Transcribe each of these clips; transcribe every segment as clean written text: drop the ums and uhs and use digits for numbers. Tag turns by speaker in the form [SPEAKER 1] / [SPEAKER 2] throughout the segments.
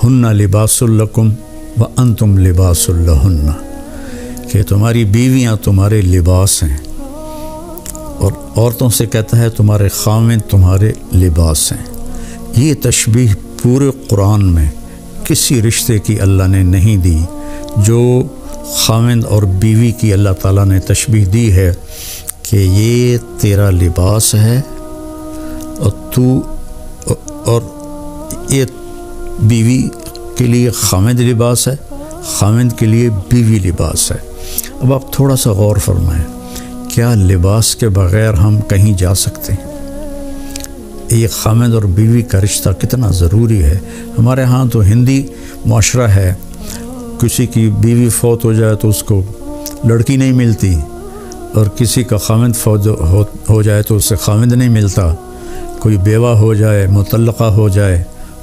[SPEAKER 1] ہن لباس لکم وانتم لباس لہن، کہ تمہاری بیویاں تمہارے لباس ہیں، اور عورتوں سے کہتا ہے تمہارے خاوند تمہارے لباس ہیں۔ یہ تشبیہ پورے قرآن میں کسی رشتے کی اللہ نے نہیں دی جو خاوند اور بیوی کی اللہ تعالیٰ نے تشبیہ دی ہے کہ یہ تیرا لباس ہے اور یہ بیوی کے لیے خاوند لباس ہے، خاوند کے لیے بیوی لباس ہے۔ اب آپ تھوڑا سا غور فرمائیں، کیا لباس کے بغیر ہم کہیں جا سکتے ہیں؟ یہ خاوند اور بیوی کا رشتہ کتنا ضروری ہے۔ ہمارے ہاں تو ہندی معاشرہ ہے، کسی کی بیوی فوت ہو جائے تو اس کو لڑکی نہیں ملتی، اور کسی کا خاوند فوت ہو جائے تو اسے خاوند نہیں ملتا، کوئی بیوہ ہو جائے، مطلقہ ہو جائے،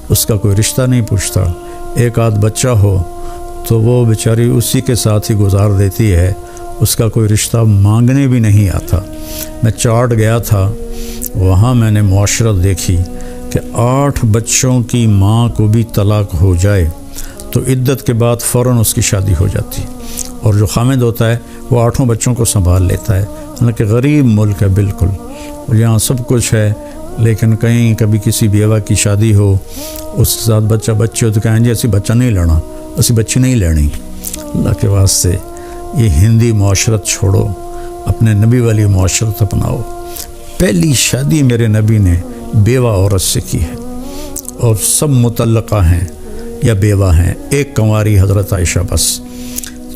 [SPEAKER 1] اس کا کوئی رشتہ نہیں پوچھتا، ایک آدھ بچہ ہو تو وہ بیچاری اسی کے ساتھ ہی گزار دیتی ہے، اس کا کوئی رشتہ مانگنے بھی نہیں آتا۔ میں چاٹ گیا تھا، وہاں میں نے معاشرت دیکھی کہ 8 بچوں کی ماں کو بھی طلاق ہو جائے تو عدت کے بعد فوراً اس کی شادی ہو جاتی، اور جو خاوند ہوتا ہے وہ 8 بچوں کو سنبھال لیتا ہے۔ حالانکہ غریب ملک ہے بالکل، اور یہاں سب کچھ ہے، لیکن کہیں کبھی کسی بیوہ کی شادی ہو، اس کے ساتھ بچے ہو تو کہیں جی اسی بچہ نہیں لینا، اسی بچی نہیں لینی۔ اللہ کے واسطے یہ ہندی معاشرت چھوڑو، اپنے نبی والی معاشرت اپناؤ۔ پہلی شادی میرے نبی نے بیوہ عورت سے کی ہے، اور سب مطلقہ ہیں یا بیوہ ہیں، ایک کنواری حضرت عائشہ بس۔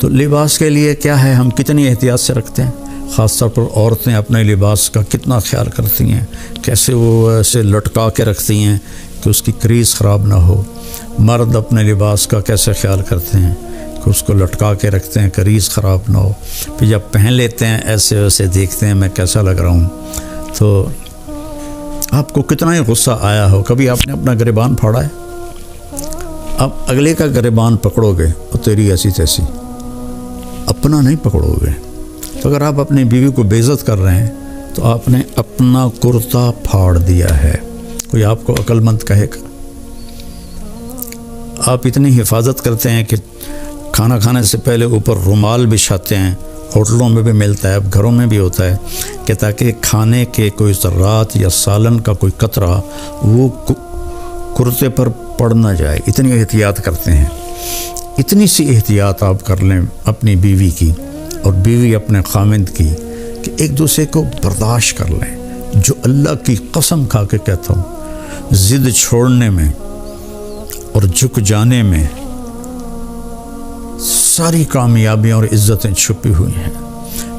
[SPEAKER 1] تو لباس کے لیے کیا ہے، ہم کتنی احتیاط سے رکھتے ہیں، خاص طور پر عورتیں اپنے لباس کا کتنا خیال کرتی ہیں، کیسے وہ ایسے لٹکا کے رکھتی ہیں کہ اس کی کریز خراب نہ ہو۔ مرد اپنے لباس کا کیسے خیال کرتے ہیں کہ اس کو لٹکا کے رکھتے ہیں، کریز خراب نہ ہو، پھر جب پہن لیتے ہیں ایسے ویسے دیکھتے ہیں میں کیسا لگ رہا ہوں۔ تو آپ کو کتنا ہی غصہ آیا ہو، کبھی آپ نے اپنا گریبان پھاڑا ہے؟ آپ اگلے کا گریبان پکڑو گے اور تیری ایسی تیسی، اپنا نہیں پکڑو گے۔ تو اگر آپ اپنی بیوی کو بے عزت کر رہے ہیں تو آپ نے اپنا کرتا پھاڑ دیا ہے۔ کوئی آپ کو عقل مند کہے گا؟ آپ اتنی حفاظت کرتے ہیں کہ کھانا کھانے سے پہلے اوپر رومال بچھاتے ہیں، ہوٹلوں میں بھی ملتا ہے، اب گھروں میں بھی ہوتا ہے، کہ تاکہ کھانے کے کوئی ذرات یا سالن کا کوئی قطرہ وہ کرتے پر پڑ نہ جائے۔ اتنی احتیاط کرتے ہیں۔ اتنی سی احتیاط آپ کر لیں اپنی بیوی کی اور بیوی اپنے خاوند کی، کہ ایک دوسرے کو برداشت کر لیں۔ جو اللہ کی قسم کھا کے کہتا ہوں، ضد چھوڑنے میں اور جھک جانے میں ساری کامیابیاں اور عزتیں چھپی ہوئی ہیں۔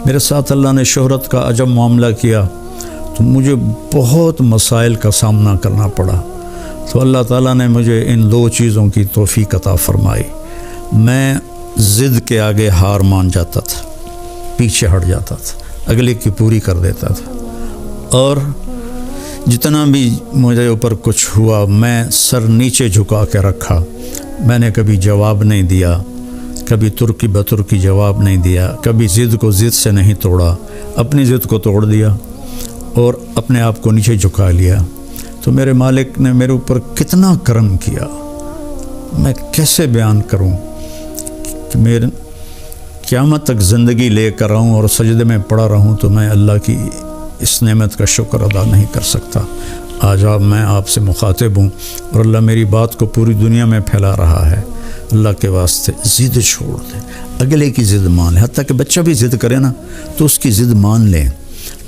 [SPEAKER 1] میرے ساتھ اللہ نے شہرت کا عجب معاملہ کیا تو مجھے بہت مسائل کا سامنا کرنا پڑا، تو اللہ تعالیٰ نے مجھے ان 2 چیزوں کی توفیق عطا فرمائی۔ میں ضد کے آگے ہار مان جاتا تھا، پیچھے ہٹ جاتا تھا، اگلے کی پوری کر دیتا تھا، اور جتنا بھی مجھے اوپر کچھ ہوا میں سر نیچے جھکا کے رکھا۔ میں نے کبھی جواب نہیں دیا، کبھی ترکی بترکی جواب نہیں دیا، کبھی ضد کو ضد سے نہیں توڑا، اپنی ضد کو توڑ دیا اور اپنے آپ کو نیچے جھکا لیا۔ تو میرے مالک نے میرے اوپر کتنا کرم کیا، میں کیسے بیان کروں کہ میرے قیامت تک زندگی لے کر آؤں اور سجدے میں پڑا رہوں تو میں اللہ کی اس نعمت کا شکر ادا نہیں کر سکتا۔ آج میں آپ سے مخاطب ہوں اور اللہ میری بات کو پوری دنیا میں پھیلا رہا ہے۔ اللہ کے واسطے ضد چھوڑ دیں، اگلے کی ضد مان لیں، حتیٰ کہ بچہ بھی ضد کرے نا تو اس کی ضد مان لیں۔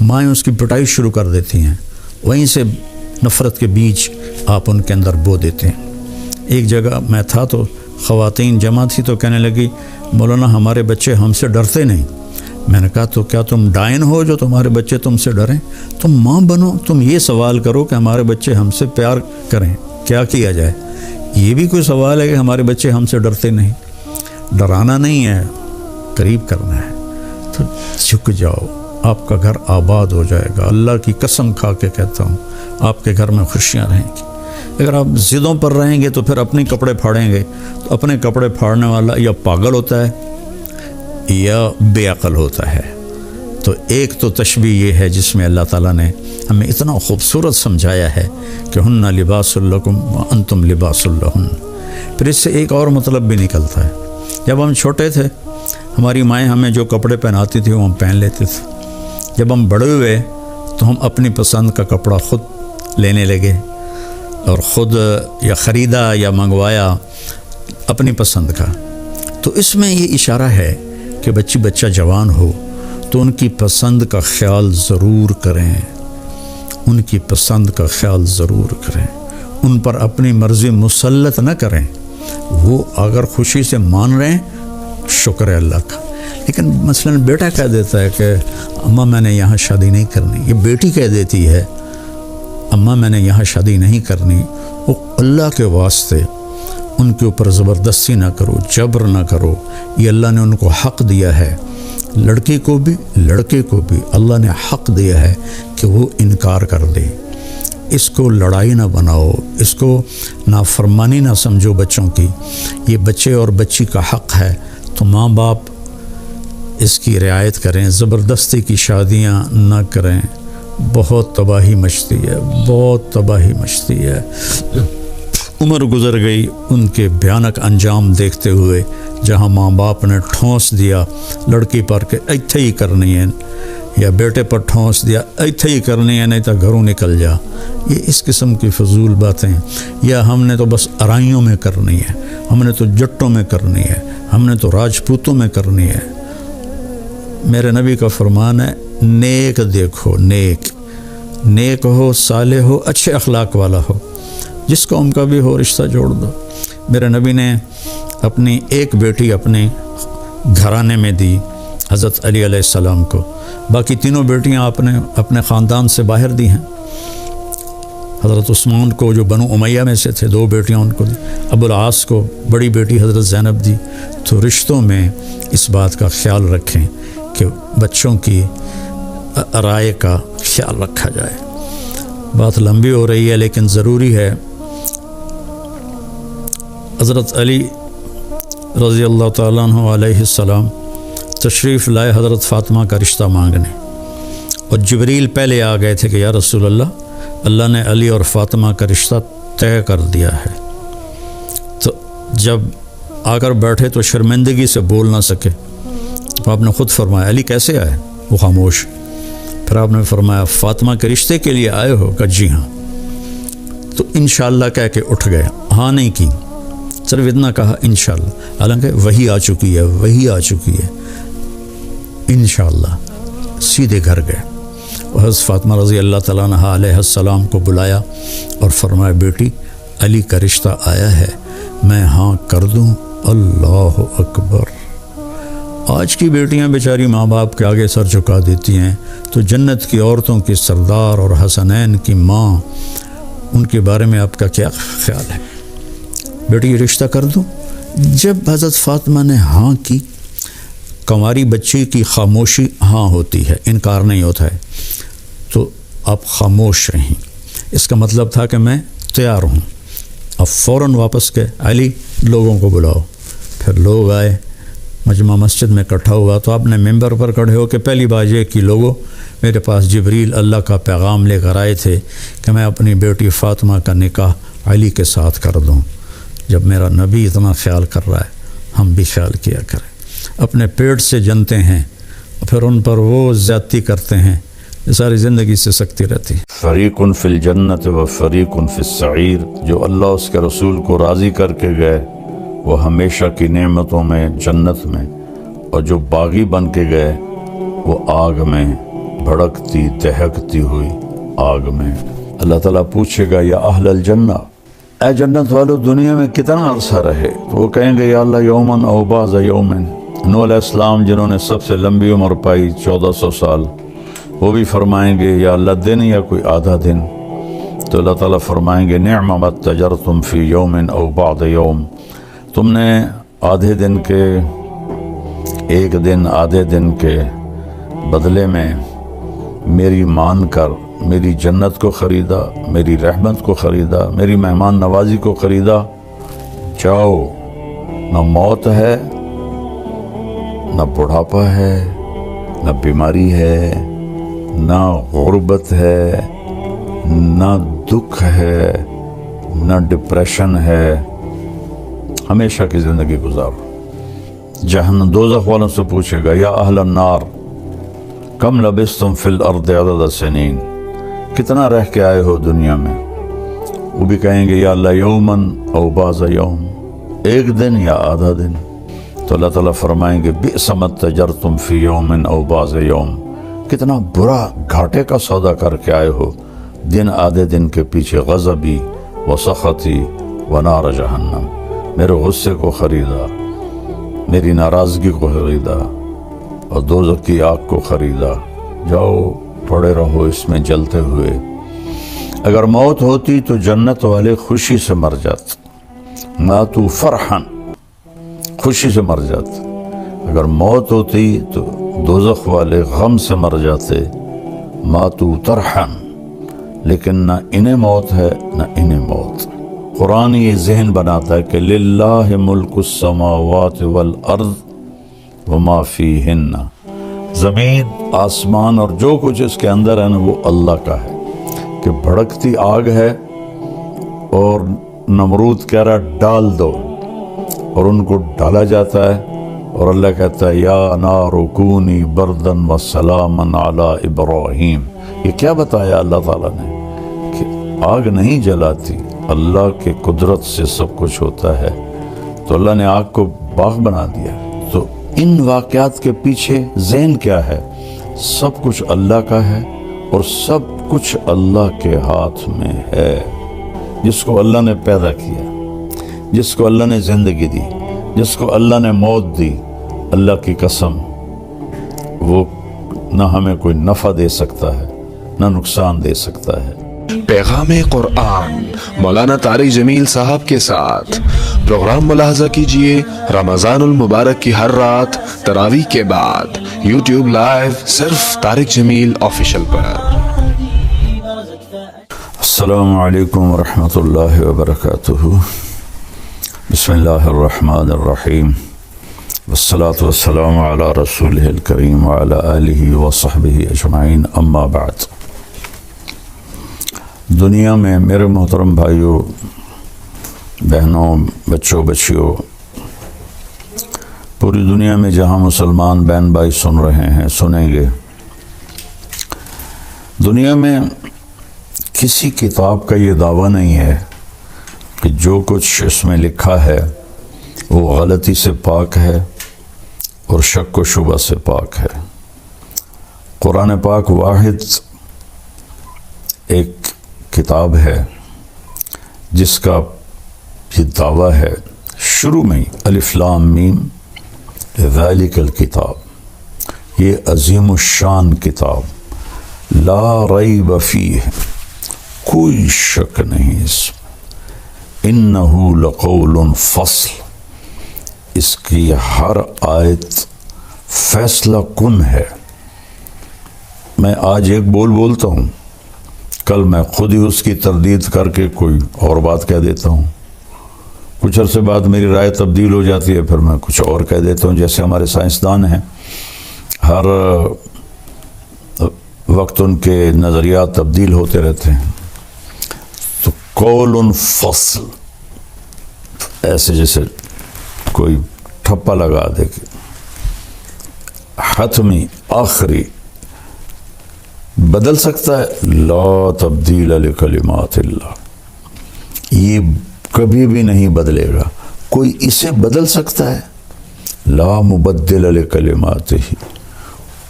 [SPEAKER 1] مائیں اس کی پٹائی شروع کر دیتی ہیں، وہیں سے نفرت کے بیج آپ ان کے اندر بو دیتے ہیں۔ ایک جگہ میں تھا تو خواتین جمع تھی تو کہنے لگی مولانا ہمارے بچے ہم سے ڈرتے نہیں۔ میں نے کہا تو کیا تم ڈائن ہو جو تمہارے بچے تم سے ڈریں؟ تم ماں بنو، تم یہ سوال کرو کہ ہمارے بچے ہم سے پیار کریں، کیا کیا جائے؟ یہ بھی کوئی سوال ہے کہ ہمارے بچے ہم سے ڈرتے نہیں؟ ڈرانا نہیں ہے، قریب کرنا ہے۔ تو جھک جاؤ، آپ کا گھر آباد ہو جائے گا۔ اللہ کی قسم کھا کے کہتا ہوں آپ کے گھر میں خوشیاں رہیں گی۔ اگر آپ ضدوں پر رہیں گے تو پھر اپنے کپڑے پھاڑیں گے، تو اپنے کپڑے پھاڑنے والا یا پاگل ہوتا ہے یا بے عقل ہوتا ہے۔ تو ایک تو تشبیہ یہ ہے جس میں اللہ تعالیٰ نے ہمیں اتنا خوبصورت سمجھایا ہے کہ ہن لباس لکم وانتم لباس لہن۔ پھر اس سے ایک اور مطلب بھی نکلتا ہے، جب ہم چھوٹے تھے ہماری مائیں ہمیں جو کپڑے پہناتی تھیں وہ ہم پہن لیتے تھے، جب ہم بڑے ہوئے تو ہم اپنی پسند کا کپڑا خود لینے لگے اور خود یا خریدا یا منگوایا اپنی پسند کا۔ تو اس میں یہ اشارہ ہے کہ بچہ جوان ہو تو ان کی پسند کا خیال ضرور کریں، ان کی پسند کا خیال ضرور کریں، ان پر اپنی مرضی مسلط نہ کریں۔ وہ اگر خوشی سے مان رہے ہیں شکر ہے اللہ کا، لیکن مثلا بیٹا کہہ دیتا ہے کہ اماں میں نے یہاں شادی نہیں کرنی، یہ بیٹی کہہ دیتی ہے اماں میں نے یہاں شادی نہیں کرنی، وہ اللہ کے واسطے ان کے اوپر زبردستی نہ کرو، جبر نہ کرو۔ یہ اللہ نے ان کو حق دیا ہے، لڑکی کو بھی لڑکے کو بھی اللہ نے حق دیا ہے کہ وہ انکار کر دے۔ اس کو لڑائی نہ بناؤ، اس کو نافرمانی نہ سمجھو بچوں کی، یہ بچے اور بچی کا حق ہے، تو ماں باپ اس کی رعایت کریں، زبردستی کی شادیاں نہ کریں، بہت تباہی مچتی ہے، بہت تباہی مچتی ہے۔ عمر گزر گئی ان کے بھیانک انجام دیکھتے ہوئے، جہاں ماں باپ نے ٹھونس دیا لڑکی پر کہ ایتھے ہی کرنی ہے، یا بیٹے پر ٹھونس دیا ایتھے ہی کرنی ہے نہیں تو گھروں نکل جا۔ یہ اس قسم کی فضول باتیں، یا ہم نے تو بس ارائیوں میں کرنی ہے، ہم نے تو جٹوں میں کرنی ہے، ہم نے تو راجپوتوں میں کرنی ہے۔ میرے نبی کا فرمان ہے نیک دیکھو، نیک ہو، صالح ہو، اچھے اخلاق والا ہو، جس قوم کا بھی ہو رشتہ جوڑ دو۔ میرے نبی نے اپنی ایک بیٹی اپنے گھرانے میں دی حضرت علی علیہ السلام کو، باقی تینوں بیٹیاں آپ نے اپنے خاندان سے باہر دی ہیں۔ حضرت عثمان کو جو بنو امیہ میں سے تھے 2 بیٹیاں ان کو دی، ابو العاص کو بڑی بیٹی حضرت زینب دی۔ تو رشتوں میں اس بات کا خیال رکھیں کہ بچوں کی رائے کا خیال رکھا جائے۔ بات لمبی ہو رہی ہے لیکن ضروری ہے۔ حضرت علی رضی اللہ تعالیٰ عنہ علیہ السلام تشریف لائے حضرت فاطمہ کا رشتہ مانگنے، اور جبریل پہلے آ گئے تھے کہ یا رسول اللہ نے علی اور فاطمہ کا رشتہ طے کر دیا ہے۔ تو جب آ کر بیٹھے تو شرمندگی سے بول نہ سکے، تو آپ نے خود فرمایا علی کیسے آئے؟ وہ خاموش۔ پھر آپ نے فرمایا فاطمہ کے رشتے کے لیے آئے ہو؟ کہ جی ہاں۔ تو انشاءاللہ کہہ کے اٹھ گئے، ہاں نہیں کی، صرف اتنا کہا انشاءاللہ، حالانکہ وہی آ چکی ہے انشاءاللہ۔ سیدھے گھر گئے، حضرت فاطمہ رضی اللہ تعالیٰ عنہ علیہ السلام کو بلایا اور فرمایا بیٹی علی کا رشتہ آیا ہے، میں ہاں کر دوں؟ اللہ اکبر۔ آج کی بیٹیاں بیچاری ماں باپ کے آگے سر جھکا دیتی ہیں، تو جنت کی عورتوں کی سردار اور حسنین کی ماں، ان کے بارے میں آپ کا کیا خیال ہے؟ بیٹی یہ رشتہ کر دوں؟ جب حضرت فاطمہ نے ہاں کی، کنواری بچی کی خاموشی ہاں ہوتی ہے، انکار نہیں ہوتا ہے، تو آپ خاموش رہیں، اس کا مطلب تھا کہ میں تیار ہوں۔ اب فوراً واپس گئے، علی لوگوں کو بلاؤ۔ پھر لوگ آئے، مجمع مسجد میں اکٹھا ہوا، تو آپ نے ممبر پر کھڑے ہو کے پہلی بات یہ کہ لوگوں میرے پاس جبریل اللہ کا پیغام لے کر آئے تھے کہ میں اپنی بیٹی فاطمہ کا نکاح علی کے ساتھ کر دوں۔ جب میرا نبی اتنا خیال کر رہا ہے، ہم بھی خیال کیا کریں۔ اپنے پیٹ سے جنتے ہیں اور پھر ان پر وہ زیادتی کرتے ہیں، یہ ساری زندگی سے سکتی رہتی۔
[SPEAKER 2] فریق فی الجنت و فریق فی السعیر، جو اللہ اس کے رسول کو راضی کر کے گئے وہ ہمیشہ کی نعمتوں میں جنت میں، اور جو باغی بن کے گئے وہ آگ میں، بھڑکتی دہکتی ہوئی آگ میں۔ اللہ تعالیٰ پوچھے گا یا اہل الجنہ، اے جنت والو دنیا میں کتنا عرصہ رہے؟ تو وہ کہیں گے یا اللہ یومن او بعض یومن۔ نوح علیہ السلام جنہوں نے سب سے لمبی عمر پائی 1400 سال، وہ بھی فرمائیں گے یا اللہ دن یا کوئی آدھا دن۔ تو اللہ تعالیٰ فرمائیں گے نعم ما تجرتم فی یوم او بعض یوم، تم نے آدھے دن کے، ایک دن آدھے دن کے بدلے میں میری مان کر میری جنت کو خریدا، میری رحمت کو خریدا، میری مہمان نوازی کو خریدا۔ جاؤ، نہ موت ہے، نہ بڑھاپا ہے، نہ بیماری ہے، نہ غربت ہے، نہ دکھ ہے، نہ ڈپریشن ہے، ہمیشہ کی زندگی گزارو۔ جہنم دوزخ والوں سے پوچھے گا یا اہل النار کم لبثتم فی الارض عدد سنین، کتنا رہ کے آئے ہو دنیا میں؟ وہ بھی کہیں گے یا اللہ یومن او بعض یوم، ایک دن یا آدھا دن۔ تو اللہ تعالیٰ فرمائیں گے بئس ما تجرتم فی یوم او بعض یوم، کتنا برا گھاٹے کا سودا کر کے آئے ہو دن آدھے دن کے پیچھے، غضبی و سخطی و نار جہنم، میرے غصے کو خریدا، میری ناراضگی کو خریدا اور دوزخ کی آگ کو خریدا، جاؤ پڑے رہو اس میں جلتے ہوئے۔ اگر موت ہوتی تو جنت والے خوشی سے مر جاتے، ماتوا فرحاً، خوشی سے مر جاتے۔ اگر موت ہوتی تو دوزخ والے غم سے مر جاتے، ماتوا ترحاً، لیکن نہ انہیں موت ہے نہ انہیں موت۔ قرآن یہ ذہن بناتا ہے کہ للہ ملک السماوات والارض وما فیہن، زمین آسمان اور جو کچھ اس کے اندر ہے نا وہ اللہ کا ہے۔ کہ بھڑکتی آگ ہے اور نمرود کہہ رہا ڈال دو، اور ان کو ڈالا جاتا ہے، اور اللہ کہتا ہے یا نار کونی بردن و سلاما علی ابراہیم۔ یہ کیا بتایا اللہ تعالیٰ نے کہ آگ نہیں جلاتی، اللہ کے قدرت سے سب کچھ ہوتا ہے، تو اللہ نے آگ کو باغ بنا دیا۔ تو ان واقعات کے پیچھے ذہن کیا ہے؟ سب کچھ اللہ کا ہے اور سب کچھ اللہ کے ہاتھ میں ہے۔ جس کو اللہ نے پیدا کیا، جس کو اللہ نے زندگی دی، جس کو اللہ نے موت دی، اللہ کی قسم وہ نہ ہمیں کوئی نفع دے سکتا ہے نہ نقصان دے سکتا ہے۔
[SPEAKER 3] پیغام قرآن مولانا طارق جمیل صاحب کے ساتھ پروگرام ملاحظہ کیجئے رمضان المبارک کی ہر رات تراویح کے بعد یوٹیوب لائیو صرف طارق جمیل آفیشل پر۔
[SPEAKER 2] السلام علیکم ورحمۃ اللہ وبرکاتہ۔ بسم اللہ الرحمن الرحیم، والصلاة والسلام علی رسولہ الکریم وعلی آلہ وصحبہ اجمعین، اما بعد۔ دنیا میں میرے محترم بھائیوں، بہنوں، بچوں، بچیوں، پوری دنیا میں جہاں مسلمان بہن بھائی سن رہے ہیں، سنیں گے، دنیا میں کسی کتاب کا یہ دعویٰ نہیں ہے کہ جو کچھ اس میں لکھا ہے وہ غلطی سے پاک ہے اور شک و شبہ سے پاک ہے۔ قرآن پاک واحد ایک کتاب ہے جس کا یہ دعویٰ ہے شروع میں ہی الف لام میم ذالک الکتاب، یہ عظیم الشان کتاب، لا ریب فیہ، کوئی شک نہیں اس میں، انہ لقول فصل، اس کی ہر آیت فیصلہ کن ہے۔ میں آج ایک بولتا ہوں، کل میں خود ہی اس کی تردید کر کے کوئی اور بات کہہ دیتا ہوں، کچھ عرصے بعد میری رائے تبدیل ہو جاتی ہے، پھر میں کچھ اور کہہ دیتا ہوں۔ جیسے ہمارے سائنسدان ہیں، ہر وقت ان کے نظریات تبدیل ہوتے رہتے ہیں۔ تو قول فصل، ایسے جیسے کوئی ٹھپا لگا دے کہ حتمی آخری بدل سکتا ہے، لا تبدیل لکلمات اللہ، یہ کبھی بھی نہیں بدلے گا۔ کوئی اسے بدل سکتا ہے؟ لا مبدل لکلماتہ،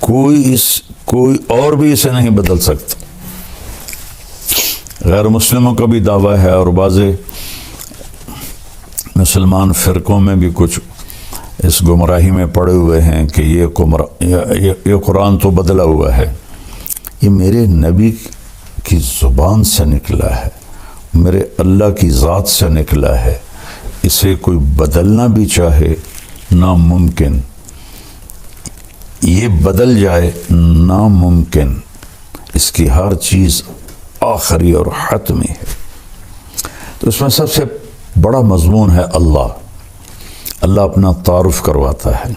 [SPEAKER 2] کوئی اور بھی اسے نہیں بدل سکتا۔ غیر مسلموں کا بھی دعویٰ ہے، اور بعض مسلمان فرقوں میں بھی کچھ اس گمراہی میں پڑے ہوئے ہیں کہ یہ قرآن تو بدلا ہوا ہے۔ یہ میرے نبی کی زبان سے نکلا ہے، میرے اللہ کی ذات سے نکلا ہے، اسے کوئی بدلنا بھی چاہے ناممکن، یہ بدل جائے ناممکن، اس کی ہر چیز آخری اور حتمی ہے۔ تو اس میں سب سے بڑا مضمون ہے اللہ اپنا تعارف کرواتا ہے،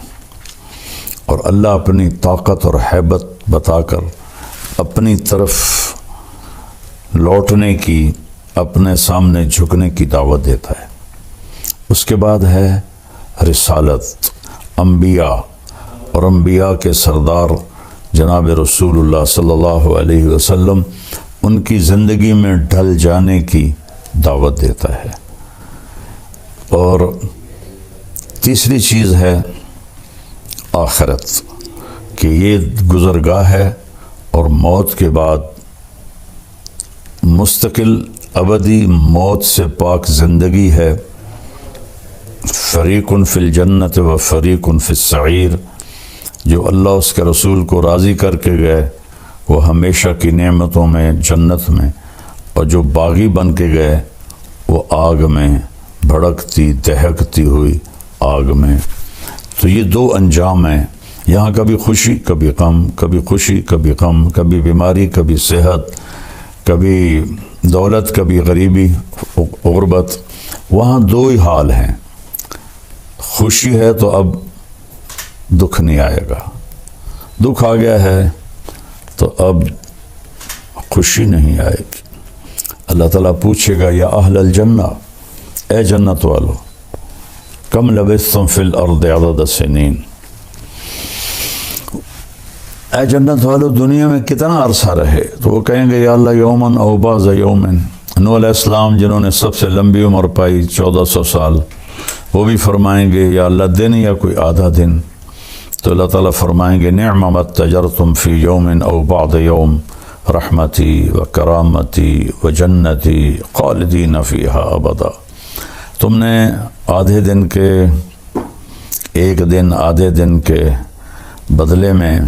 [SPEAKER 2] اور اللہ اپنی طاقت اور ہیبت بتا کر اپنی طرف لوٹنے کی، اپنے سامنے جھکنے کی دعوت دیتا ہے۔ اس کے بعد ہے رسالت، انبیاء، اور انبیاء کے سردار جناب رسول اللہ صلی اللہ علیہ وسلم، ان کی زندگی میں ڈھل جانے کی دعوت دیتا ہے۔ اور تیسری چیز ہے آخرت، کہ یہ گزرگاہ ہے اور موت کے بعد مستقل ابدی موت سے پاک زندگی ہے۔ فریق فی الجنت و فریق فی السعیر، جو اللہ اس کے رسول کو راضی کر کے گئے وہ ہمیشہ کی نعمتوں میں جنت میں، اور جو باغی بن کے گئے وہ آگ میں، بھڑکتی دہکتی ہوئی آگ میں۔ تو یہ دو انجام ہیں، یہاں کبھی خوشی کبھی غم، کبھی خوشی کبھی غم، کبھی بیماری کبھی صحت، کبھی دولت کبھی غریبی غربت۔ وہاں دو ہی حال ہیں، خوشی ہے تو اب دکھ نہیں آئے گا، دکھ آ گیا ہے تو اب خوشی نہیں آئے گی۔ اللہ تعالیٰ پوچھے گا یا اہل الجنہ، اے جنت والو، کم لبثتم فی الارض عدد السنین، اے جنت والو دنیا میں کتنا عرصہ رہے؟ تو وہ کہیں گے یا اللہ یومن او بعض یومن۔ نوح علیہ السلام جنہوں نے سب سے لمبی عمر پائی 1400 سال، وہ بھی فرمائیں گے یا اللہ دن یا کوئی آدھا دن۔ تو اللہ تعالیٰ فرمائیں گے نعم ما اتجرتم فی یوم او بعض یوم رحمتی و کرامتی و جنتی خالدین فیہا ابدا۔ تم نے آدھے دن کے، ایک دن آدھے دن کے بدلے میں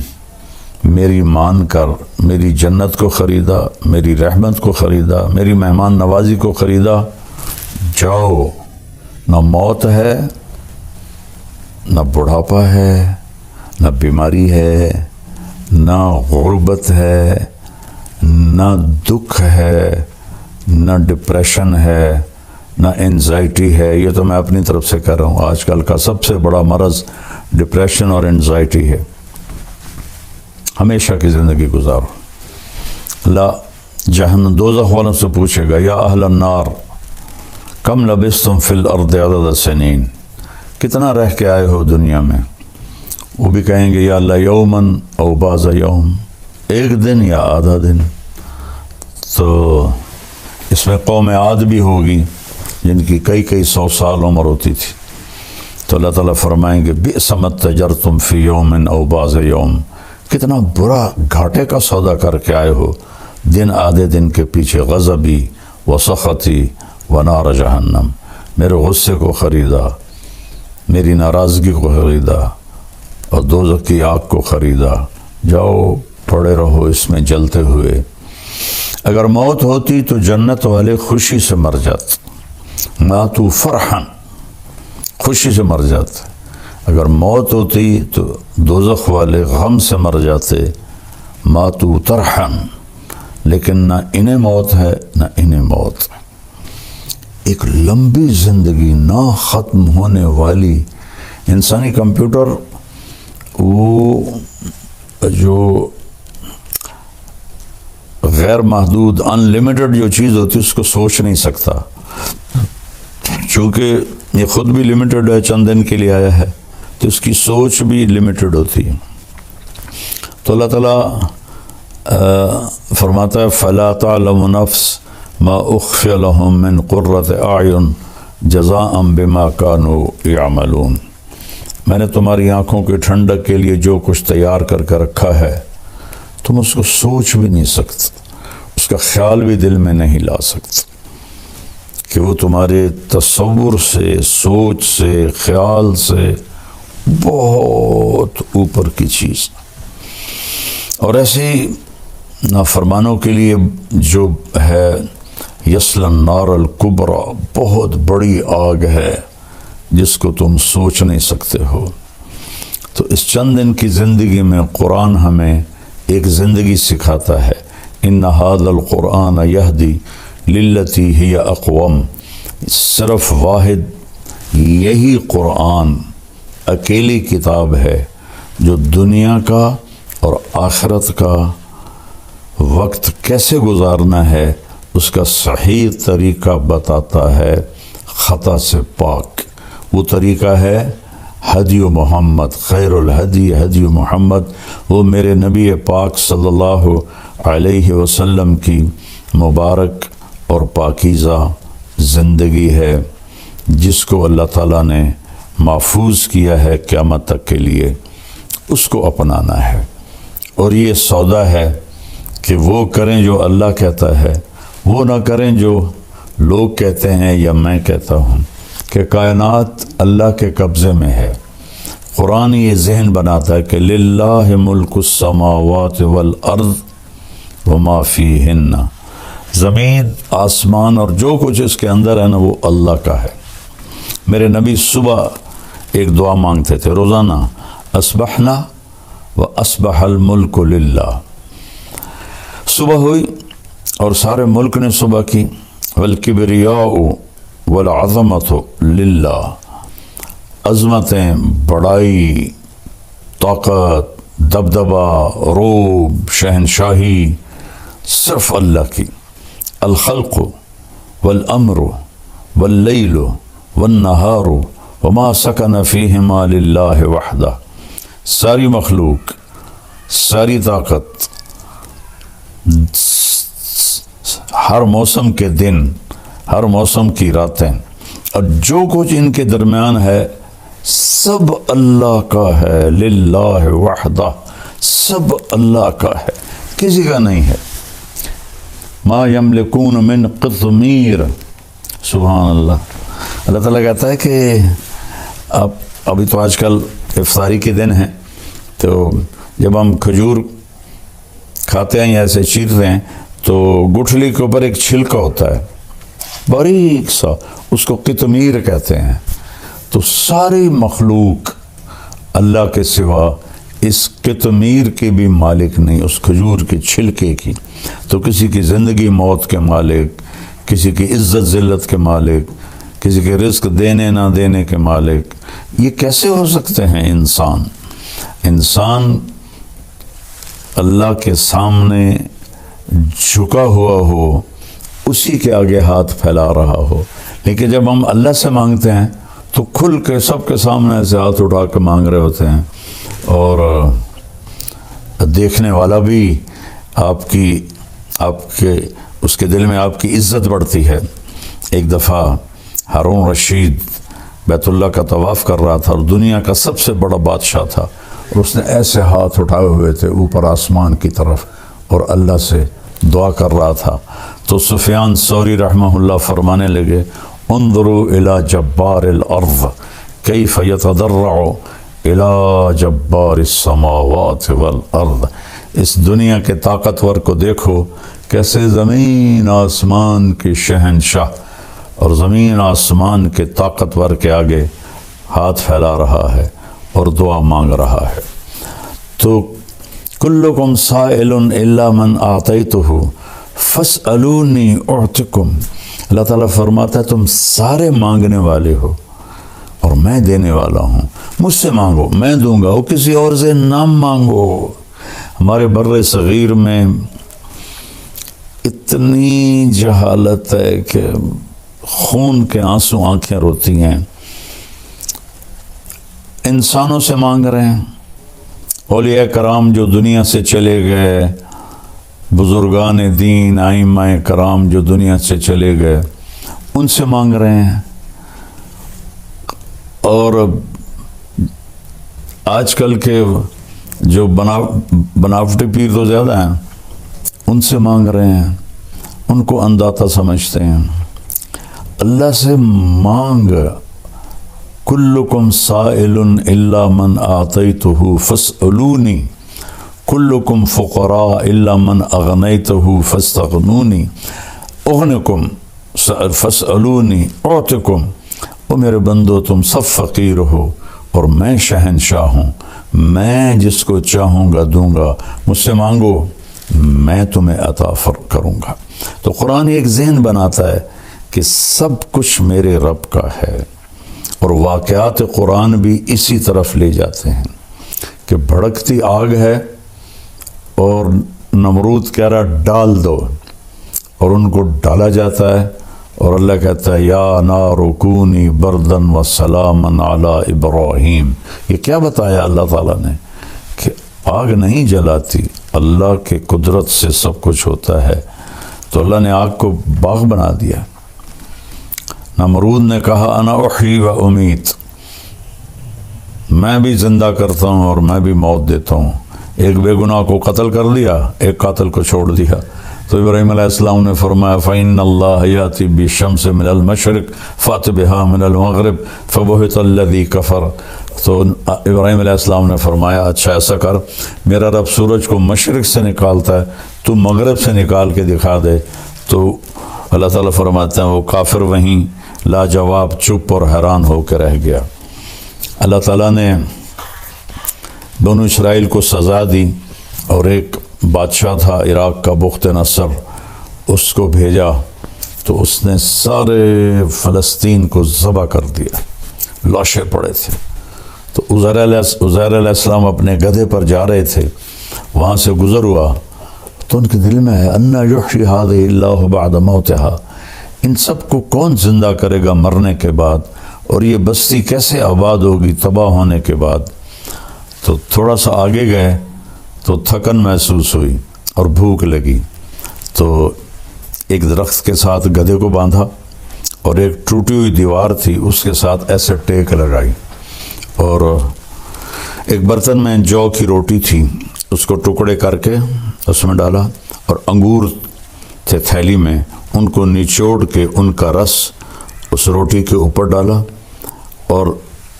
[SPEAKER 2] میری مان کر میری جنت کو خریدا، میری رحمت کو خریدا، میری مہمان نوازی کو خریدا۔ جاؤ، نہ موت ہے، نہ بڑھاپا ہے، نہ بیماری ہے، نہ غربت ہے، نہ دکھ ہے، نہ ڈپریشن ہے، نہ انزائٹی ہے۔ یہ تو میں اپنی طرف سے کہہ رہا ہوں، آج کل کا سب سے بڑا مرض ڈپریشن اور انزائٹی ہے۔ ہمیشہ کی زندگی گزارو۔ اللہ جہنم دوزخ والوں سے پوچھے گا یا اہل النار کم لبثتم فی الارض عدد السنین، کتنا رہ کے آئے ہو دنیا میں؟ وہ بھی کہیں گے یا اللہ یومن او بعض یوم، ایک دن یا آدھا دن۔ تو اس میں قوم عاد بھی ہوگی جن کی کئی 100 سال عمر ہوتی تھی۔ تو اللہ تعالیٰ فرمائیں گے بئس ما اتجرتم فی یوم او بعض یوم، کتنا برا گھاٹے کا سودا کر کے آئے ہو، دن آدھے دن کے پیچھے غضبی و سخطی و نار جہنم، میرے غصے کو خریدا، میری ناراضگی کو خریدا اور دوزخ کی آگ کو خریدا۔ جاؤ پڑے رہو اس میں جلتے ہوئے۔ اگر موت ہوتی تو جنت والے خوشی سے مر جاتے، ماتوا فرحا، خوشی سے مر جاتے۔ اگر موت ہوتی تو دوزخ والے غم سے مر جاتے، ماتوا طرحا، لیکن نہ انہیں موت ہے نہ انہیں موت۔ ایک لمبی زندگی، نہ ختم ہونے والی انسانی کمپیوٹر، وہ جو غیر محدود ان لمیٹڈ جو چیز ہوتی ہے اس کو سوچ نہیں سکتا، چونکہ یہ خود بھی لمیٹڈ ہے، چند دن کے لیے آیا ہے، تو اس کی سوچ بھی لمیٹڈ ہوتی ہے۔ تو اللہ تعالیٰ فرماتا ہے فَلَا تَعْلَمُ نَفْسٌ مَا أُخْفِيَ لَهُم مِّن قُرَّةِ أَعْيُنٍ جَزَاءً بِمَا كَانُوا يَعْمَلُونَ، میں نے تمہاری آنکھوں کی ٹھنڈک کے لیے جو کچھ تیار کر کے رکھا ہے تم اس کو سوچ بھی نہیں سکتے، اس کا خیال بھی دل میں نہیں لا سکتے، کہ وہ تمہارے تصور سے، سوچ سے، خیال سے بہت اوپر کی چیز۔ اور ایسے ہی نافرمانوں کے لیے جو ہے یصلی النار الکبریٰ، بہت بڑی آگ ہے جس کو تم سوچ نہیں سکتے ہو۔ تو اس چند دن کی زندگی میں قرآن ہمیں ایک زندگی سکھاتا ہے، ان ھذا القرآن یہدی للتی ہی اقوم، صرف واحد یہی قرآن اکیلی کتاب ہے جو دنیا کا اور آخرت کا وقت کیسے گزارنا ہے اس کا صحیح طریقہ بتاتا ہے خطا سے پاک۔ وہ طریقہ ہے ہدی محمد، خیر الہدی ہدی محمد، وہ میرے نبی پاک صلی اللہ علیہ وسلم کی مبارک اور پاکیزہ زندگی ہے، جس کو اللہ تعالیٰ نے محفوظ کیا ہے قیامت تک کے لیے، اس کو اپنانا ہے۔ اور یہ سودا ہے کہ وہ کریں جو اللہ کہتا ہے، وہ نہ کریں جو لوگ کہتے ہیں یا میں کہتا ہوں، کہ کائنات اللہ کے قبضے میں ہے۔ قرآن یہ ذہن بناتا ہے کہ للہ ملک السماوات والارض وما فیہن، زمین آسمان اور جو کچھ اس کے اندر ہے نا وہ اللہ کا ہے۔ میرے نبی صبح ایک دعا مانگتے تھے روزانہ، اصبحنا و اصبح الملک للہ۔ صبح ہوئی اور سارے ملک نے صبح کی، والکبریاء والعظمت للہ، عظمتیں، بڑائی، طاقت، دبدبہ، روب، شہنشاہی صرف اللہ کی۔ الخلق والامر واللیل والنہار وما سکن فیہما للہ وحدہ، ساری مخلوق، ساری طاقت، ہر موسم کے دن، ہر موسم کی راتیں، اور جو کچھ ان کے درمیان ہے سب اللہ کا ہے، للہ وحدہ، سب اللہ کا ہے، کسی کا نہیں ہے۔ ما یملکون من قطمیر، سبحان اللہ۔ اللہ تعالیٰ کہتا ہے کہ ابھی تو آج کل افطاری کے دن ہیں، تو جب ہم کھجور کھاتے ہیں یا ایسے چیرتے ہیں تو گٹھلی کے اوپر ایک چھلکا ہوتا ہے باریک سا، اس کو قطمیر کہتے ہیں۔ تو ساری مخلوق اللہ کے سوا اس قطمیر کے بھی مالک نہیں، اس کھجور کے چھلکے کی۔ تو کسی کی زندگی موت کے مالک، کسی کی عزت ذلت کے مالک، کسی کے رزق دینے نہ دینے کے مالک، یہ کیسے ہو سکتے ہیں؟ انسان اللہ کے سامنے جھکا ہوا ہو، اسی کے آگے ہاتھ پھیلا رہا ہو، لیکن جب ہم اللہ سے مانگتے ہیں تو کھل کے سب کے سامنے ایسے ہاتھ اٹھا کے مانگ رہے ہوتے ہیں، اور دیکھنے والا بھی آپ کے اس کے دل میں آپ کی عزت بڑھتی ہے۔ ایک دفعہ ہارون رشید بیت اللہ کا طواف کر رہا تھا اور دنیا کا سب سے بڑا بادشاہ تھا، اور اس نے ایسے ہاتھ اٹھائے ہوئے تھے اوپر آسمان کی طرف اور اللہ سے دعا کر رہا تھا۔ تو سفیان ثوری رحمہ اللہ فرمانے لگے، انظروا الی جبار الارض کیف یتضرع الی جبار السماوات والارض، اس دنیا کے طاقتور کو دیکھو کیسے زمین آسمان کے شہنشاہ اور زمین آسمان کے طاقتور کے آگے ہاتھ پھیلا رہا ہے اور دعا مانگ رہا ہے۔ تو کلکم سائل الا من اعطیتہ فاسألونی اعطکم، اللہ تعالیٰ فرماتا ہے تم سارے مانگنے والے ہو اور میں دینے والا ہوں، مجھ سے مانگو میں دوں گا، وہ کسی اور سے نہ مانگو۔ ہمارے بر صغیر میں اتنی جہالت ہے کہ خون کے آنسو آنکھیں روتی ہیں۔ انسانوں سے مانگ رہے ہیں، اولیاء کرام جو دنیا سے چلے گئے، بزرگان دین ائمہ کرام جو دنیا سے چلے گئے، ان سے مانگ رہے ہیں، اور آج کل کے جو بناوٹی پیر تو زیادہ ہیں ان سے مانگ رہے ہیں، ان کو انداتا سمجھتے ہیں۔ اللہ سے مانگ، کلکم سائل الا من آتیتہ فاسألونی، کلکم فقراء الا من اغنیتہ فاستغنونی، اغنکم فاسألونی اعطکم، او میرے بندو تم سب فقیر ہو اور میں شہنشاہ ہوں، میں جس کو چاہوں گا دوں گا، مجھ سے مانگو میں تمہیں عطا کروں گا۔ تو قرآن ایک ذہن بناتا ہے کہ سب کچھ میرے رب کا ہے، اور واقعات قرآن بھی اسی طرف لے جاتے ہیں کہ بھڑکتی آگ ہے اور نمرود کہہ رہا ڈال دو، اور ان کو ڈالا جاتا ہے، اور اللہ کہتا ہے یا نار کونی بردن و سلاما علی ابراہیم۔ یہ کیا بتایا اللہ تعالیٰ نے کہ آگ نہیں جلاتی، اللہ کے قدرت سے سب کچھ ہوتا ہے، تو اللہ نے آگ کو باغ بنا دیا۔ نمرود نے کہا انا احیی و امیت، میں بھی زندہ کرتا ہوں اور میں بھی موت دیتا ہوں۔ ایک بے گناہ کو قتل کر دیا، ایک قاتل کو چھوڑ دیا، تو ابراہیم علیہ السلام نے فرمایا فَإِنَّ اللَّهَ يَأْتِي بِالشَّمْسِ مِنَ الْمَشْرِقِ فَأْتِ بِهَا مِنَ الْمَغْرِبِ فَبُهِتَ الَّذِي كَفَرَ۔ تو ابراہیم علیہ السلام نے فرمایا اچھا ایسا کر، میرا رب سورج کو مشرق سے نکالتا ہے، تو مغرب سے نکال کے دکھا دے۔ تو اللہ تعالیٰ فرماتے ہیں وہ کافر وہیں لاجواب چپ اور حیران ہو کے رہ گیا۔ اللہ تعالیٰ نے بنو اسرائیل کو سزا دی، اور ایک بادشاہ تھا عراق کا بخت نصر، اس کو بھیجا تو اس نے سارے فلسطین کو ذبح کر دیا، لاشیں پڑے تھے۔ تو عزیر علیہ السلام اپنے گدھے پر جا رہے تھے، وہاں سے گزر ہوا تو ان کے دل میں ہے انا یحیی ہذہ اللہ بعد موتہا، ان سب کو کون زندہ کرے گا مرنے کے بعد، اور یہ بستی کیسے آباد ہوگی تباہ ہونے کے بعد۔ تو تھوڑا سا آگے گئے تو تھکن محسوس ہوئی اور بھوک لگی، تو ایک درخت کے ساتھ گدھے کو باندھا، اور ایک ٹوٹی ہوئی دیوار تھی اس کے ساتھ ایسے ٹیک لگائی، اور ایک برتن میں جو کی روٹی تھی اس کو ٹکڑے کر کے اس میں ڈالا، اور انگور تھے تھیلی میں، ان کو نچوڑ کے ان کا رس اس روٹی کے اوپر ڈالا، اور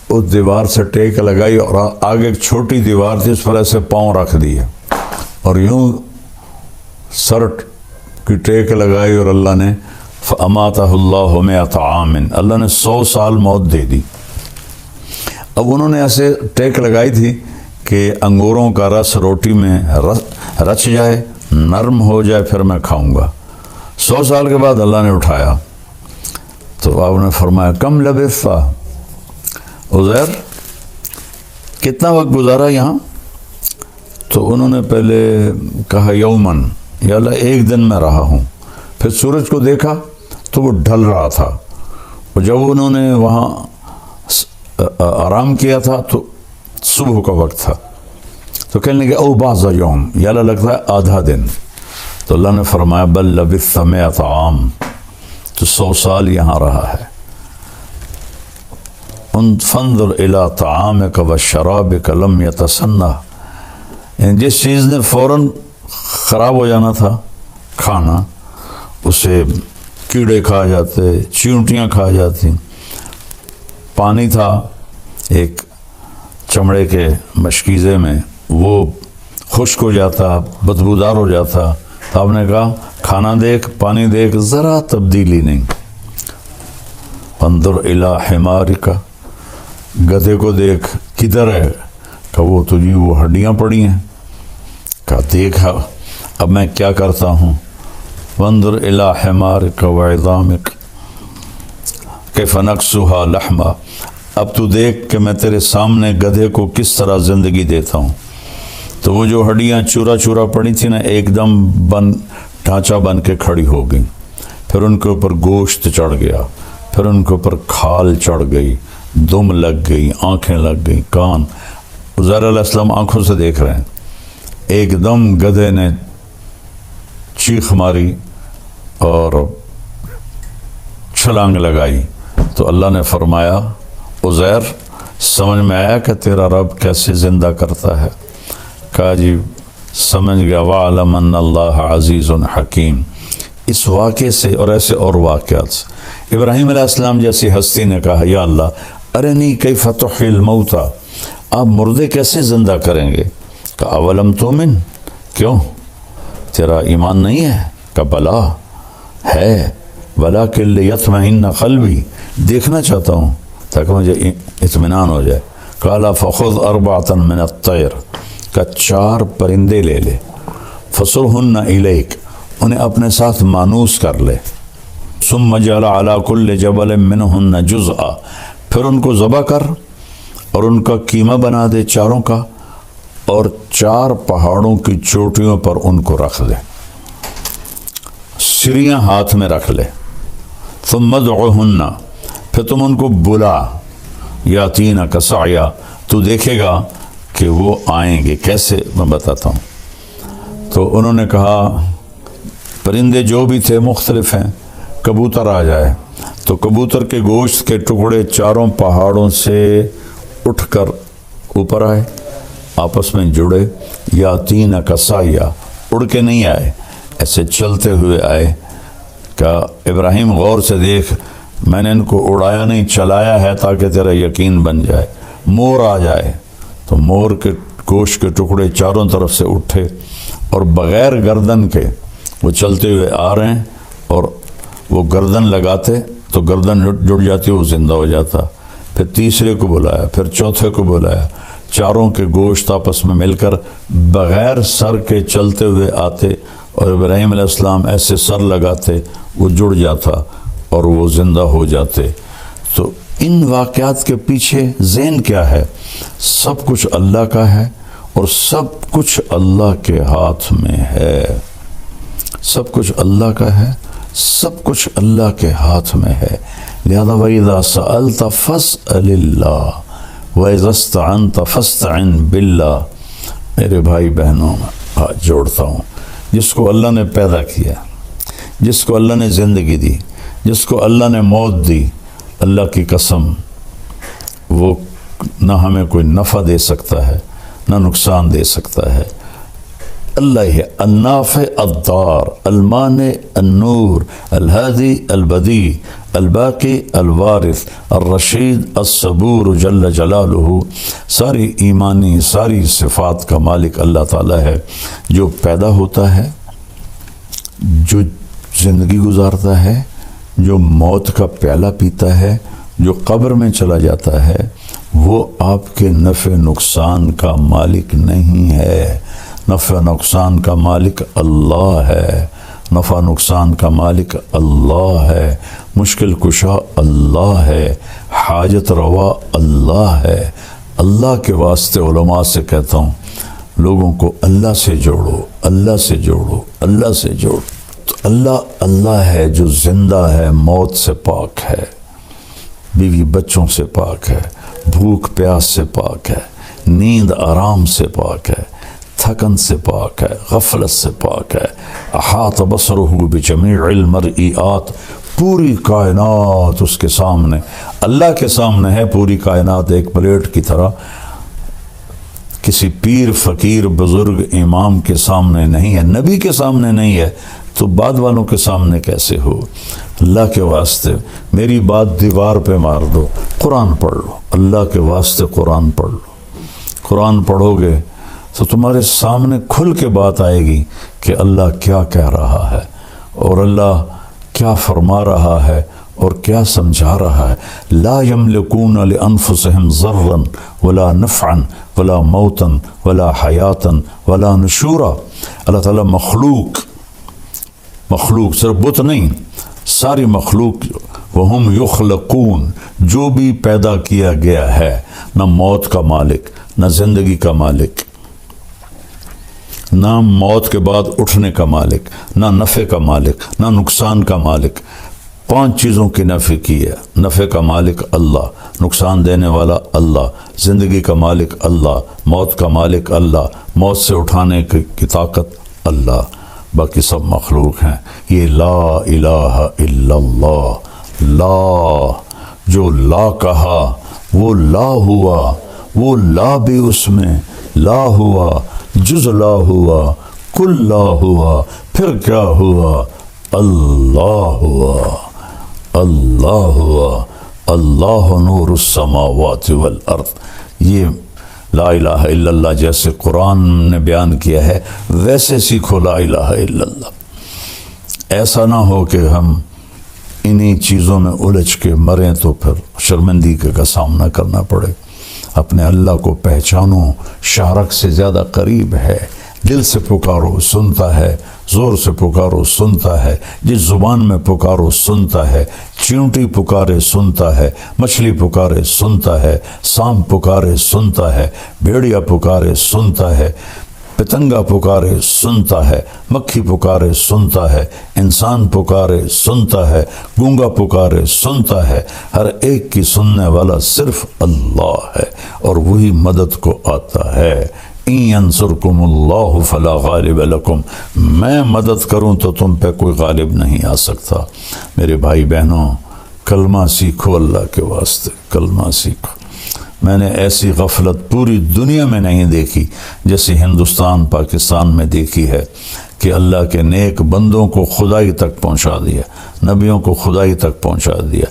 [SPEAKER 2] اس دیوار سے ٹیک لگائی، اور آگے ایک چھوٹی دیوار تھی اس پر ایسے پاؤں رکھ دیے، اور یوں سر کی ٹیک لگائی، اور اللہ نے فَأَمَاتَهُ اللَّهُ مِئَةَ عَامٍ، اللہ نے 100 سال موت دے دی۔ اب انہوں نے ایسے ٹیک لگائی تھی کہ انگوروں کا رس روٹی میں رچ جائے، نرم ہو جائے، پھر میں کھاؤں گا۔ 100 سال کے بعد اللہ نے اٹھایا تو آپ نے فرمایا کم لبثت عزیر، کتنا وقت گزارا یہاں؟ تو انہوں نے پہلے کہا یومن، یا اللہ ایک دن میں رہا ہوں۔ پھر سورج کو دیکھا تو وہ ڈھل رہا تھا، اور جب انہوں نے وہاں آرام کیا تھا تو صبح کا وقت تھا، تو کہنے لگے او بعض یوم، یا اللہ لگتا ہے آدھا دن۔ تو اللہ نے فرمایا بل لبثت 100 عام، تو 100 سال یہاں رہا ہے۔ فانظر الی طعامک و شرابک لم یتسنہ، جس چیز نے فوراً خراب ہو جانا تھا کھانا، اسے کیڑے کھا جاتے، چیونٹیاں کھا جاتی۔ پانی تھا ایک چمڑے کے مشکیزے میں، وہ خشک ہو جاتا، بدبودار ہو جاتا، تو آپ نے کہا کھانا دیکھ پانی دیکھ، ذرا تبدیلی نہیں۔ انظر الی حمارک، گدھے کو دیکھ کدھر ہے؟ کہ وہ تجھی وہ ہڈیاں پڑی ہیں۔ کہا دیکھا اب میں کیا کرتا ہوں۔ وانظر الی حمارک وعظامک کیف نکسوہا لحما، اب تو دیکھ کہ میں تیرے سامنے گدھے کو کس طرح زندگی دیتا ہوں۔ تو وہ جو ہڈیاں چورا چورا پڑی تھی نا، ایک دم ڈھانچہ بن کے کھڑی ہو گئی، پھر ان کے اوپر گوشت چڑھ گیا، پھر ان کے اوپر کھال چڑھ گئی، دم لگ گئی، آنکھیں لگ گئی، کان۔ عزیر علیہ السلام آنکھوں سے دیکھ رہے ہیں، ایک دم گدھے نے چیخ ماری اور چھلانگ لگائی۔ تو اللہ نے فرمایا عزیر سمجھ میں آیا کہ تیرا رب کیسے زندہ کرتا ہے؟ کہا جی سمجھ گیا۔ وَعَلَمَ أَنَّ اللَّهَ عَزِيزٌ حَكِيمٌ۔ اس واقعے سے اور ایسے اور واقعات سے ابراہیم علیہ السلام جیسی ہستی نے کہا یا اللہ ارنی کیف تحیی الموتیٰ، آپ مردے کیسے زندہ کریں گے؟ کہا اولم تؤمن، کیوں تیرا ایمان نہیں ہے؟ کہا بلا ہے، ولکن لیطمئن قلبی، دیکھنا چاہتا ہوں تاکہ مجھے اطمینان ہو جائے۔ قال فخذ 4 من الطیر، کہ 4 پرندے لے لے، فصرہن الیک، انہیں اپنے ساتھ مانوس کر لے، ثم جعل علی کل جبل منہن جزءا، پھر ان کو ذبح کر اور ان کا قیمہ بنا دے 4 کا، اور 4 پہاڑوں کی چوٹیوں پر ان کو رکھ لے، سریاں ہاتھ میں رکھ لے، ثم ادعوہن، پھر تم ان کو بلا، یاتینک سعیا، تو دیکھے گا کہ وہ آئیں گے۔ کیسے؟ میں بتاتا ہوں۔ تو انہوں نے کہا پرندے جو بھی تھے مختلف ہیں، کبوتر آ جائے، تو کبوتر کے گوشت کے ٹکڑے 4 پہاڑوں سے اٹھ کر اوپر آئے، آپس میں جڑے، یاتینک سعیا، اڑ کے نہیں آئے، ایسے چلتے ہوئے آئے۔ کہ ابراہیم غور سے دیکھ، میں نے ان کو اڑایا نہیں، چلایا ہے تاکہ تیرا یقین بن جائے۔ مور آ جائے تو مور کے گوشت کے ٹکڑے چاروں طرف سے اٹھے اور بغیر گردن کے وہ چلتے ہوئے آ رہے ہیں، اور وہ گردن لگاتے تو گردن جڑ جاتی، وہ زندہ ہو جاتا۔ پھر تیسرے کو بلایا، پھر چوتھے کو بلایا، چاروں کے گوشت آپس میں مل کر بغیر سر کے چلتے ہوئے آتے، اور ابراہیم علیہ السلام ایسے سر لگاتے، وہ جڑ جاتا اور وہ زندہ ہو جاتے۔ تو ان واقعات کے پیچھے ذہن کیا ہے؟ سب کچھ اللہ کا ہے اور سب کچھ اللہ کے ہاتھ میں ہے، سب کچھ اللہ کا ہے، سب کچھ اللہ کے ہاتھ میں ہے۔ لہذا وَإِذَا سَأَلْتَ فَاسْأَلِ اللَّهَ وَإِذَا اسْتَعَنْتَ فَاسْتَعِنْ بِاللَّهِ۔ میرے بھائی بہنوں، ہاتھ جوڑتا ہوں، جس کو اللہ نے پیدا کیا، جس کو اللہ نے زندگی دی، جس کو اللہ نے موت دی، اللہ کی قسم وہ نہ ہمیں کوئی نفع دے سکتا ہے نہ نقصان دے سکتا ہے۔ اللہ ہے النافع الضار، المانع النور، الہادی البدیع، الباقی الوارث، الرشید الصبور جل جلالہ۔ ساری ایمانی، ساری صفات کا مالک اللہ تعالیٰ ہے، جو پیدا ہوتا ہے، جو زندگی گزارتا ہے، جو موت کا پیالہ پیتا ہے، جو قبر میں چلا جاتا ہے، وہ آپ کے نفع نقصان کا مالک نہیں ہے۔ نفع نقصان کا مالک اللہ ہے، نفع نقصان کا مالک اللہ ہے، مشکل کشا اللہ ہے، حاجت روا اللہ ہے۔ اللہ کے واسطے علماء سے کہتا ہوں، لوگوں کو اللہ سے جوڑو، اللہ سے جوڑو، اللہ سے جوڑو۔ تو اللہ ہے جو زندہ ہے، موت سے پاک ہے، بیوی بچوں سے پاک ہے، بھوک پیاس سے پاک ہے، نیند آرام سے پاک ہے، تھکن سے پاک ہے، غفلت سے پاک ہے۔ احاط بصرہ بجمیع المرئیات، پوری کائنات اس کے سامنے، اللہ کے سامنے ہے پوری کائنات، ایک پلیٹ کی طرح۔ کسی پیر فقیر بزرگ امام کے سامنے نہیں ہے، نبی کے سامنے نہیں ہے، تو بعد والوں کے سامنے کیسے ہو؟ اللہ کے واسطے میری بات دیوار پہ مار دو، قرآن پڑھ لو، اللہ کے واسطے قرآن پڑھ لو۔ قرآن پڑھو گے تو تمہارے سامنے کھل کے بات آئے گی کہ اللہ کیا کہہ رہا ہے اور اللہ کیا فرما رہا ہے اور کیا سمجھا رہا ہے۔ لا یملکون لانفسہم ضرا ولا نفعا ولا موتا ولا حیاتا ولا نشورا۔ اللہ تعالیٰ مخلوق صرف بت نہیں، ساری مخلوق، وہم یخلقون، جو بھی پیدا کیا گیا ہے، نہ موت کا مالک، نہ زندگی کا مالک، نہ موت کے بعد اٹھنے کا مالک، نہ نفع کا مالک، نہ نقصان کا مالک۔ 5 چیزوں کی نفع کی ہے۔ نفع کا مالک اللہ، نقصان دینے والا اللہ، زندگی کا مالک اللہ، موت کا مالک اللہ، موت سے اٹھانے کی طاقت اللہ، باقی سب مخلوق ہیں۔ یہ لا الہ الا اللہ، لا، جو لا کہا وہ لا ہوا، وہ لا بھی اس میں لا ہوا، جز لا ہوا، کل لا ہوا، پھر کیا ہوا؟ اللہ ہوا، اللہ ہوا، اللہ نور السماوات والارض۔ یہ لا الہ الا اللہ جیسے قرآن نے بیان کیا ہے ویسے سیکھو لا الہ الا اللہ۔ ایسا نہ ہو کہ ہم انہی چیزوں میں الجھ کے مریں تو پھر شرمندگی کا سامنا کرنا پڑے۔ اپنے اللہ کو پہچانو، شارک سے زیادہ قریب ہے، دل سے پکارو، سنتا ہے، زور سے پکارو سنتا ہے، جس زبان میں پکارو سنتا ہے، چیونٹی پکارے سنتا ہے، مچھلی پکارے سنتا ہے، سانپ پکارے سنتا ہے، بھیڑیا پکارے سنتا ہے، پتنگا پکارے سنتا ہے، مکھی پکارے سنتا ہے، انسان پکارے سنتا ہے، گونگا پکارے سنتا ہے، ہر ایک کی سننے والا صرف اللہ ہے اور وہی مدد کو آتا ہے۔ ان ینصرکم اللہ فلا غالب لکم، میں مدد کروں تو تم پہ کوئی غالب نہیں آ سکتا۔ میرے بھائی بہنوں، کلمہ سیکھو، اللہ کے واسطے کلمہ سیکھو۔ میں نے ایسی غفلت پوری دنیا میں نہیں دیکھی جیسے ہندوستان پاکستان میں دیکھی ہے کہ اللہ کے نیک بندوں کو خدائی تک پہنچا دیا، نبیوں کو خدائی تک پہنچا دیا۔